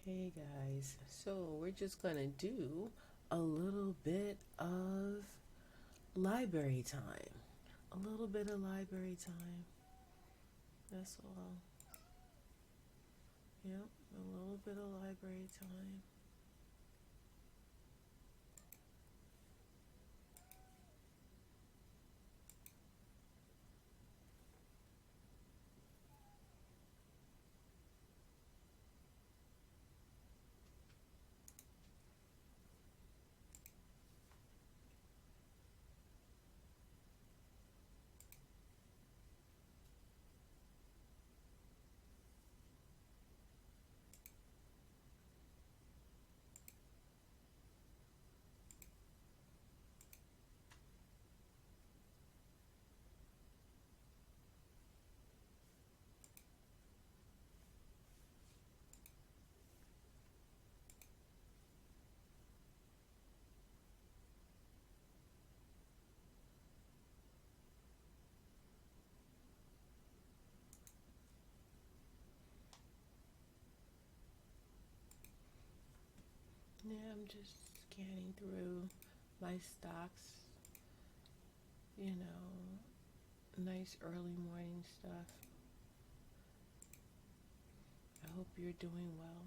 Hey guys, so we're just gonna do a little bit of library time. A little bit of library time. That's all. Yep, a little bit of library time. Yeah, I'm just scanning through my stocks, you know, nice early morning stuff. I hope you're doing well.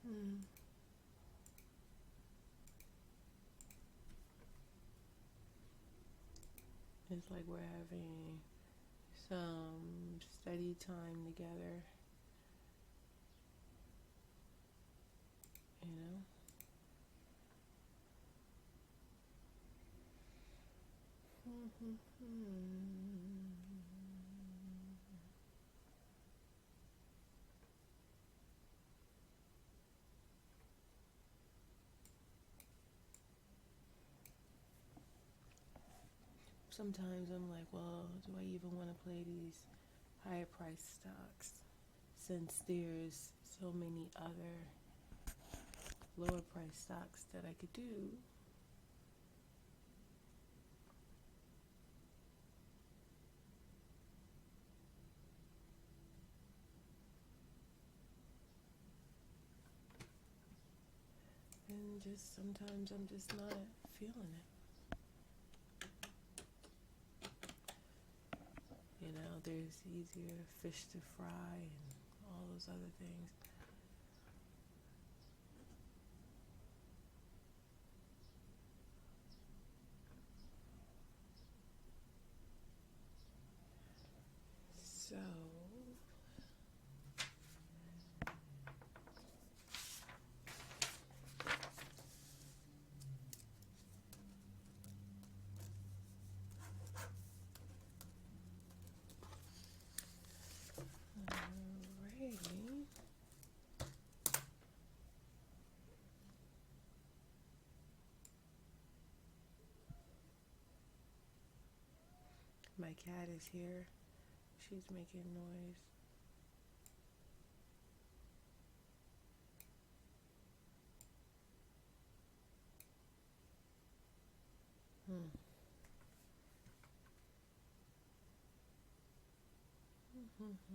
Hmm. It's like we're having some study time together, you know? Sometimes I'm like, well, do I even want to play these higher price stocks since there's so many other lower price stocks that I could do? And just sometimes I'm just not feeling it. You know, there's easier fish to fry and all those other things. So, alrighty. My cat is here. She's making noise. Hmm. Okay.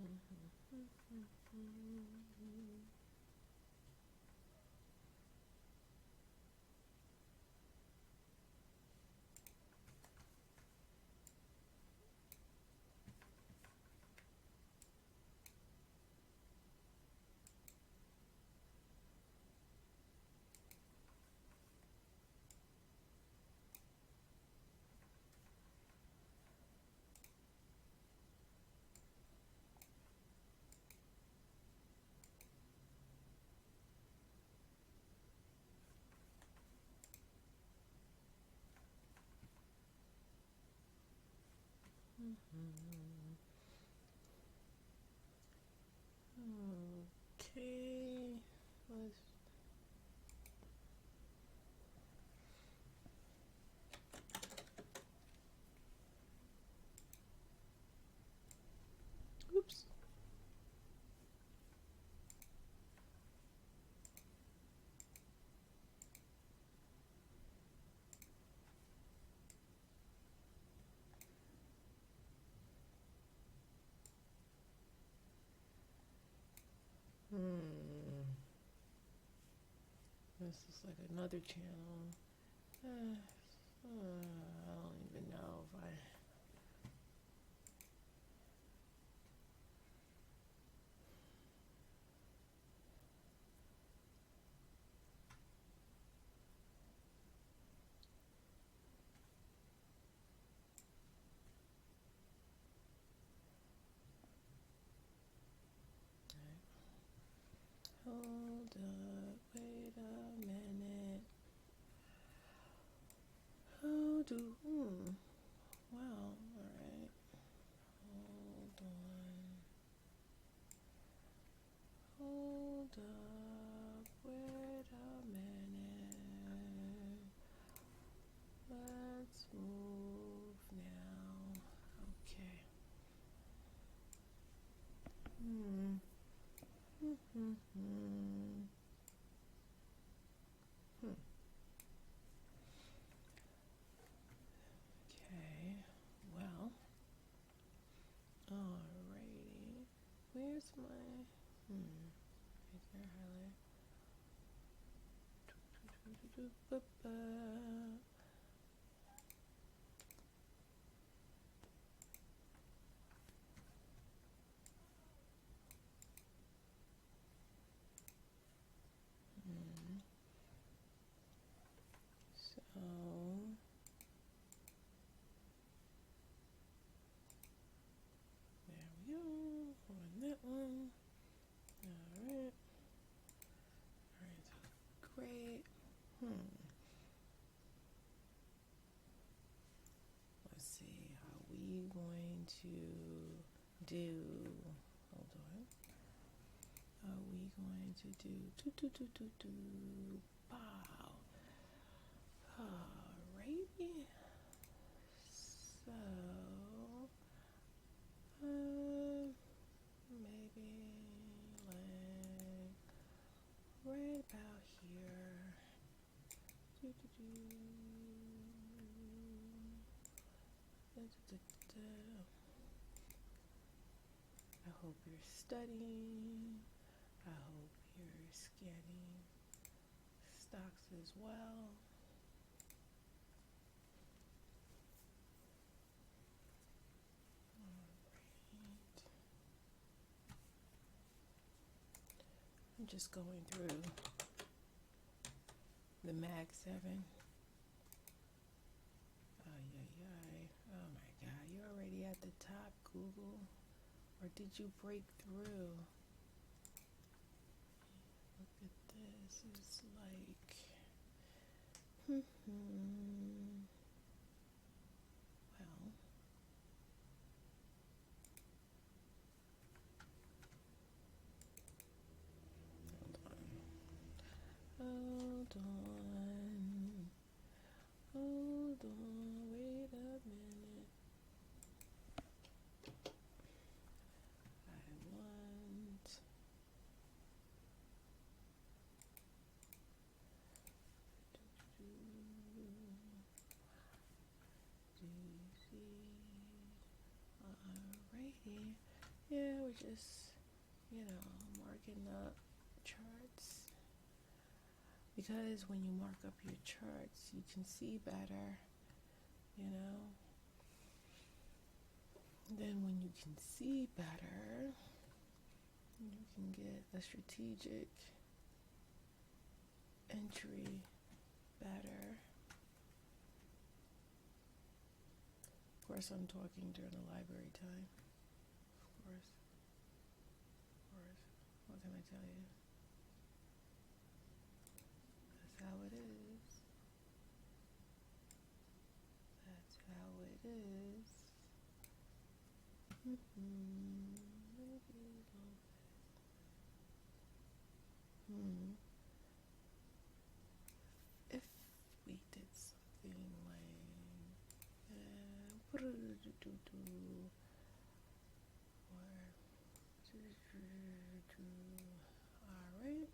Let's. Oops. This is like another channel. I don't even know if I. Hold up, wait a minute. How do. Wow, alright. Hold on. Hold up, wait a minute. Let's move now. Okay. Okay. Well. Alrighty. Where's my. Right there, highlight. So. There we go. On that one. Alright. Alright, so great. Let's see. Are we going to do. Hold on. Are we going to do. Wow. Alrighty. So. Maybe like right about here. I hope you're studying. I hope you're scanning stocks as well. I'm just going through the Mag 7. Oh my God, you're already at the top, Google. Or did you break through? Look at this. It's like. Well. Hold on. Hold on. Wait a minute. I want. Yeah, we're just, marking up charts. Because when you mark up your charts, you can see better, you know. Then when you can see better, you can get a strategic entry better. Of course, I'm talking during the library time. Of course. What can I tell you? That's how it is. That's how it is. If we did something like all right.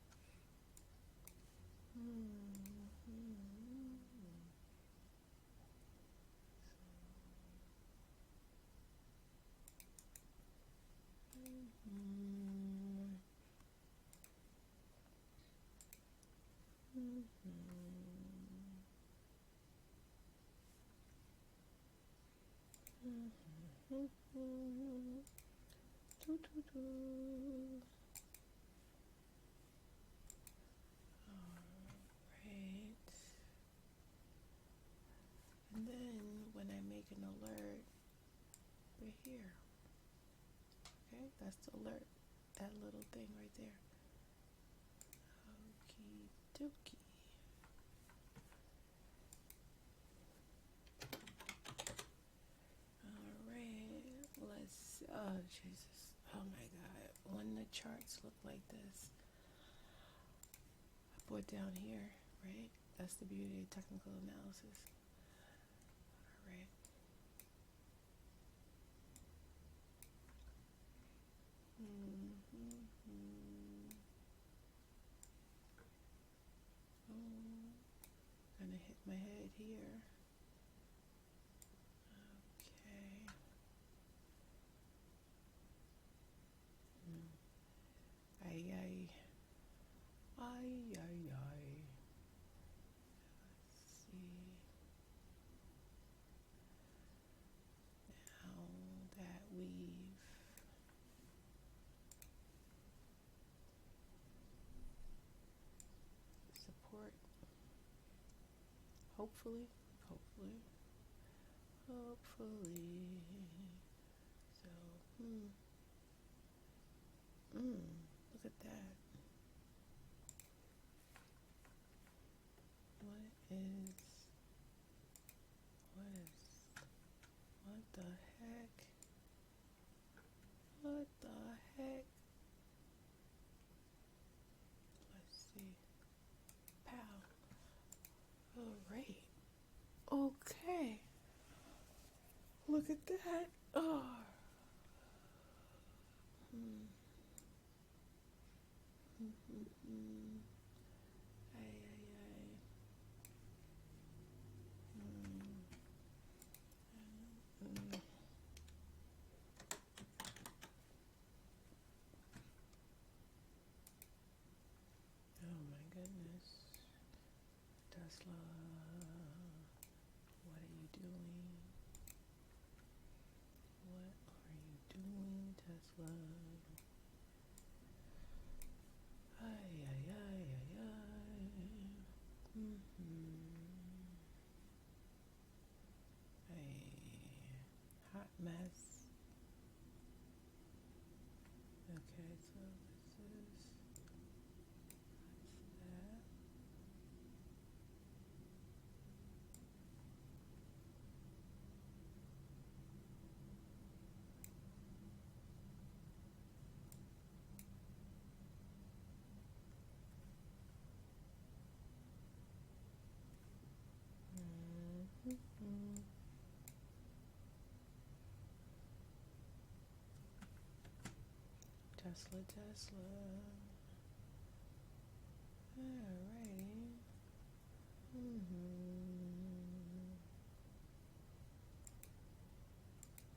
Alright. And then when I make an alert, we're here. Okay, that's the alert. That little thing right there. Okie dokie. Alright, let's, oh Jesus, oh my God. When the charts look like this, I put down here, right? That's the beauty of technical analysis. Alright. Gonna hit my head here. Okay. Ay, ay. Ay, ay, ay. Let's see. Now that we've support, hopefully, hopefully. So, look at that. What the heck? What the heck? Let's see. Pow. Alright. Okay. Look at that. Oh. Ay, ay, ay. Oh my goodness. Tesla, what are you doing? What are you doing, Tesla? Ay, ay, ay, ay, ay. A hot mess. Okay, so this is that. Tesla, Tesla. Alrighty.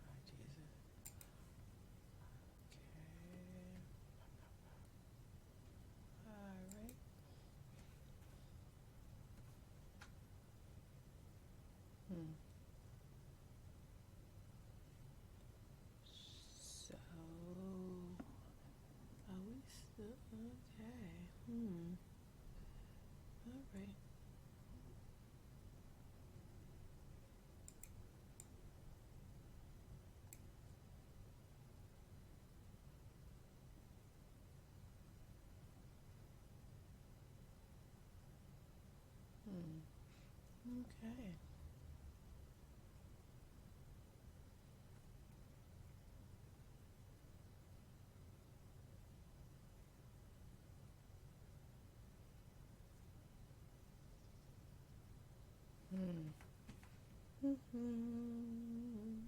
Oh, Jesus. Okay. Hmm. Mm-hmm.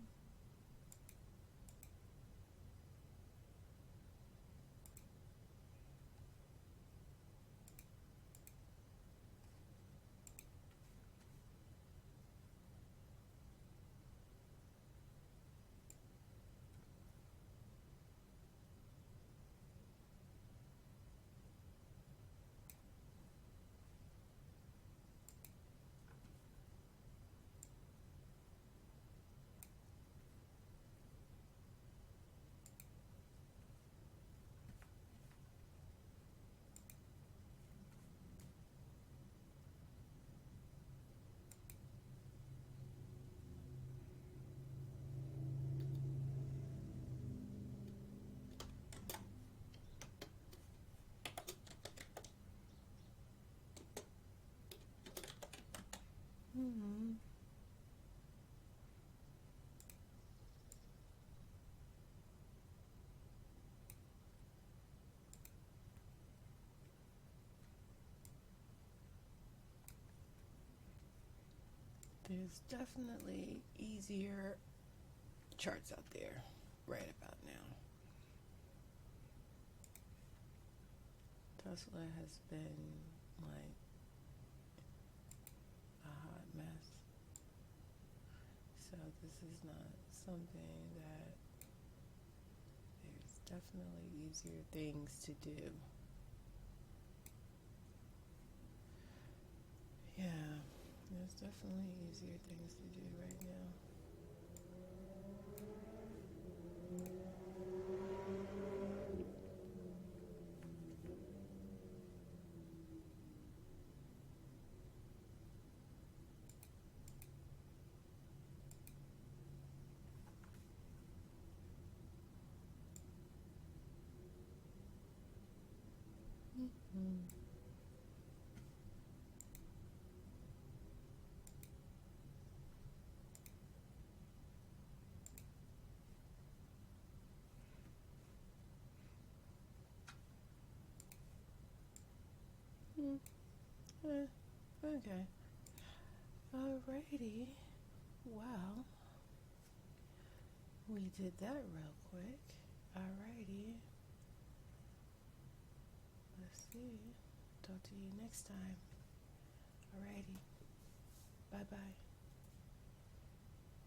Hmm. There's definitely easier charts out there right about now. Tesla has been like a hot mess. So this is not something that there's definitely easier things to do. Yeah, there's definitely easier things to do right now. Mm. Mm. Okay. Alrighty. Well, we did that real quick. Alrighty. Let's see. Talk to you next time. Alrighty. Bye bye.